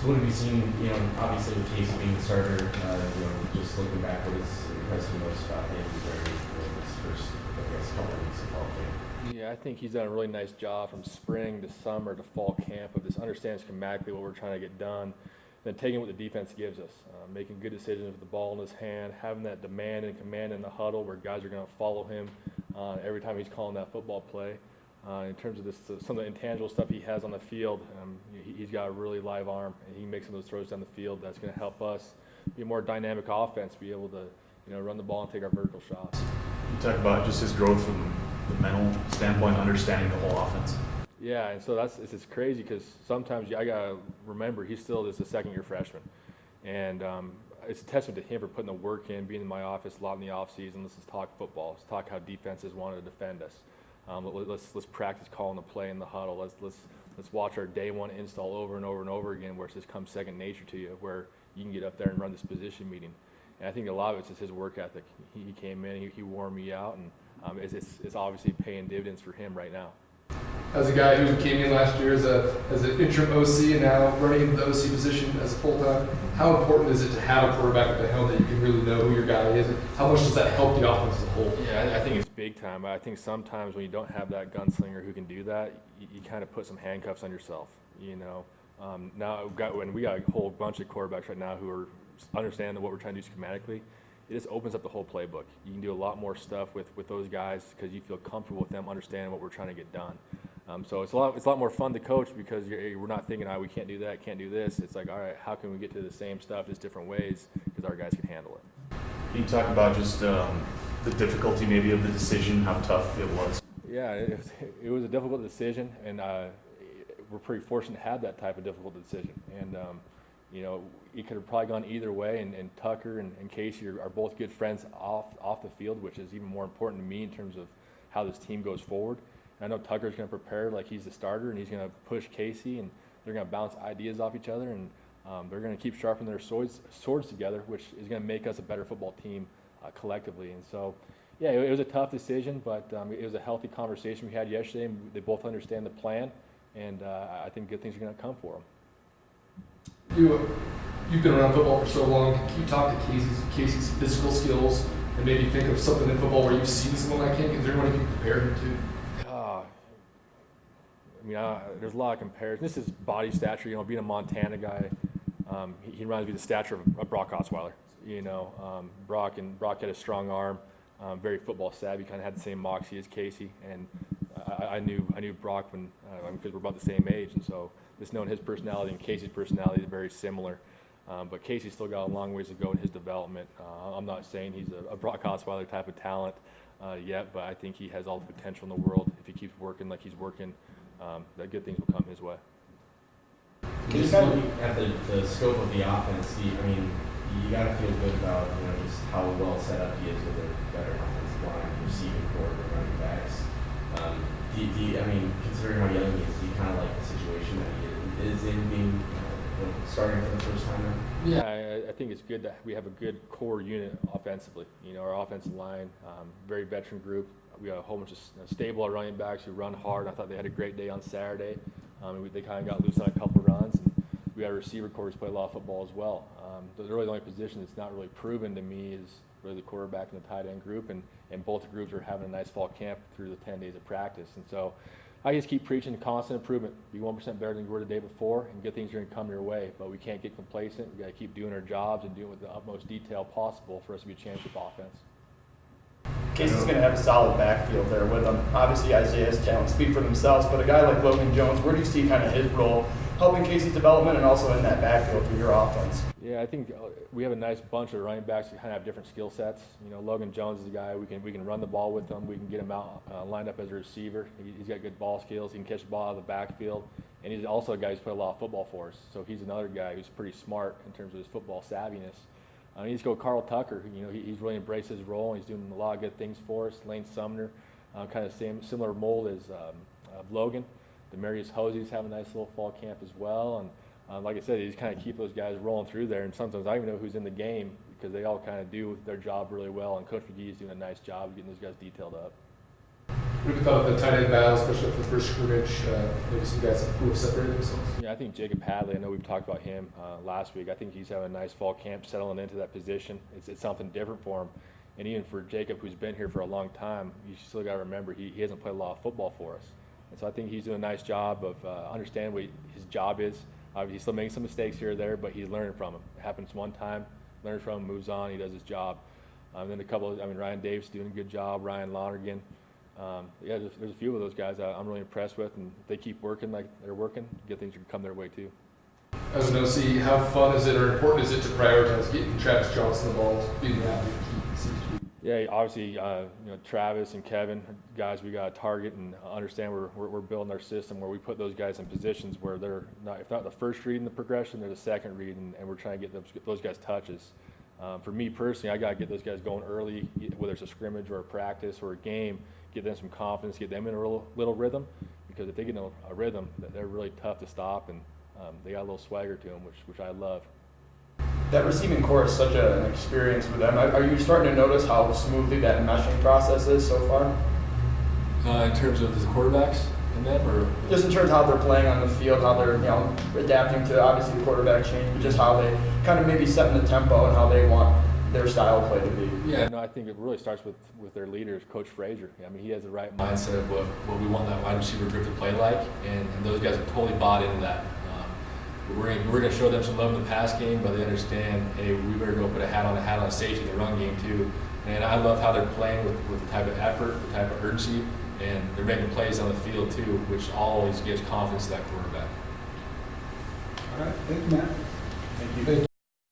So what have you seen, obviously with Casey being the starter, just looking back, what has impressed you most about him during this first, I guess, couple of weeks of fall camp? Yeah, I think he's done a really nice job from spring to summer to fall camp of just understanding schematically what we're trying to get done, then taking what the defense gives us, making good decisions with the ball in his hand, having that demand and command in the huddle where guys are going to follow him every time he's calling that football play. In terms of some of the intangible stuff he has on the field, he's got a really live arm, and he makes some of those throws down the field. That's going to help us be a more dynamic offense, be able to run the ball and take our vertical shots. You talk about just his growth from the mental standpoint, understanding the whole offense. Yeah, and so it's crazy because sometimes I gotta remember he's still just a second-year freshman, and it's a testament to him for putting the work in, being in my office a lot in the off season. Let's just talk football. Let's talk how defenses want to defend us. Let's practice calling the play in the huddle. Let's watch our day one install over and over and over again, where it's just come second nature to you, where you can get up there and run this position meeting. And I think a lot of it's just his work ethic. He came in, he wore me out, and it's obviously paying dividends for him right now. As a guy who came in last year as an interim OC and now running the OC position as a full-time, how important is it to have a quarterback at the helm that you can really know who your guy is? And how much does that help the offense as a whole? Yeah, I think it's big time. I think sometimes when you don't have that gunslinger who can do that, you kind of put some handcuffs on yourself. Now when we got a whole bunch of quarterbacks right now who are understanding what we're trying to do schematically, it just opens up the whole playbook. You can do a lot more stuff with those guys because you feel comfortable with them understanding what we're trying to get done. So it's a lot more fun to coach because we're not thinking, we can't do that, can't do this. It's like, all right, how can we get to the same stuff just different ways because our guys can handle it. Can you talk about just the difficulty maybe of the decision, how tough it was? Yeah, it was a difficult decision, and we're pretty fortunate to have that type of difficult decision. And it could have probably gone either way, and Tucker and Casey are both good friends off the field, which is even more important to me in terms of how this team goes forward. And I know Tucker's going to prepare like he's the starter, and he's going to push Casey, and they're going to bounce ideas off each other, and they're going to keep sharpening their swords together, which is going to make us a better football team collectively. And so, yeah, it was a tough decision, but it was a healthy conversation we had yesterday, and they both understand the plan, and I think good things are going to come for them. You've been around football for so long. Can you talk to Casey's physical skills and maybe think of something in football where you've seen someone like him? Is there anyone you can compare him to? There's a lot of comparisons. This is body stature. Being a Montana guy, he reminds me of the stature of Brock Osweiler. Brock had a strong arm, very football savvy. Kind of had the same moxie as Casey, and I knew Brock because we're about the same age, and so just knowing his personality and Casey's personality is very similar. But Casey's still got a long ways to go in his development. I'm not saying he's a Brock Osweiler type of talent yet, but I think he has all the potential in the world if he keeps working like he's working. That good things will come his way. Just looking at the scope of the offense, you got to feel good about just how well set up he is with a better offensive line, receiving core, running backs. Considering how young he is, do you kind of like the situation that he is in, being starting for the first time now? Yeah, I think it's good that we have a good core unit offensively. Our offensive line, very veteran group. We got a whole bunch of stable running backs who run hard. I thought they had a great day on Saturday. They kind of got loose on a couple runs. And we got a receiver corps who's played a lot of football as well. Really the only position that's not really proven to me is really the quarterback and the tight end group. And both groups are having a nice fall camp through the 10 days of practice. And so I just keep preaching constant improvement. Be 1% better than you were the day before, and good things are going to come your way. But we can't get complacent. We got to keep doing our jobs and do it with the utmost detail possible for us to be a championship offense. Casey's going to have a solid backfield there with him. Obviously, Isaiah's talents speak for themselves, but a guy like Logan Jones, where do you see kind of his role helping Casey's development and also in that backfield for your offense? Yeah, I think we have a nice bunch of running backs that kind of have different skill sets. Logan Jones is a guy we can run the ball with him. We can get him out lined up as a receiver. He's got good ball skills. He can catch the ball out of the backfield, and he's also a guy who's played a lot of football for us. So he's another guy who's pretty smart in terms of his football savviness. You just go Carl Tucker. He's really embraced his role, and he's doing a lot of good things for us. Lane Sumner, kind of similar mold as Logan. Demarius Hosey's having a nice little fall camp as well. And like I said, you just kind of keep those guys rolling through there. And sometimes I don't even know who's in the game because they all kind of do their job really well. And Coach McGee is doing a nice job of getting those guys detailed up. What have you thought of the tight end battle, especially after the first scrimmage? Maybe some guys who have separated themselves. Yeah, I think Jacob Hadley, I know we've talked about him last week. I think he's having a nice fall camp, settling into that position. It's something different for him. And even for Jacob, who's been here for a long time, you still got to remember he hasn't played a lot of football for us. And so I think he's doing a nice job of understanding what his job is. He's still making some mistakes here or there, but he's learning from them. It happens one time, learns from him, moves on, he does his job. Then Ryan Davis doing a good job, Ryan Lonergan. Yeah, there's a few of those guys I'm really impressed with, and if they keep working like they're working, good things can come their way too. As an OC, how fun is it or important is it to prioritize getting Travis Johnson the ball, being that key seems to be? Yeah, obviously, Travis and Kevin, guys we got to target and understand we're building our system where we put those guys in positions where they're not, if not the first read in the progression, they're the second read, and we're trying to get those guys touches. For me personally, I got to get those guys going early, whether it's a scrimmage or a practice or a game, get them some confidence, get them in a little rhythm, because if they get in a rhythm, they're really tough to stop, and they got a little swagger to them, which I love. That receiving core is such an experience with them. Are you starting to notice how smoothly that meshing process is so far? In terms of the quarterbacks and them, or Just in terms of how they're playing on the field, how they're adapting to obviously the quarterback change, but just how they kind of maybe setting the tempo and how they want their style of play to be. yeah, no, I think it really starts with their leaders, Coach Frazier. I mean, he has the right mindset of what we want that wide receiver group to play like, and those guys have totally bought into that. We're going to show them some love in the pass game, but they understand, hey, we better go put a hat on a safety in the run game too. And I love how they're playing with the type of effort, the type of urgency, and they're making plays on the field too, which always gives confidence to that quarterback. All right, thank you, Matt. Thank you. Thank you.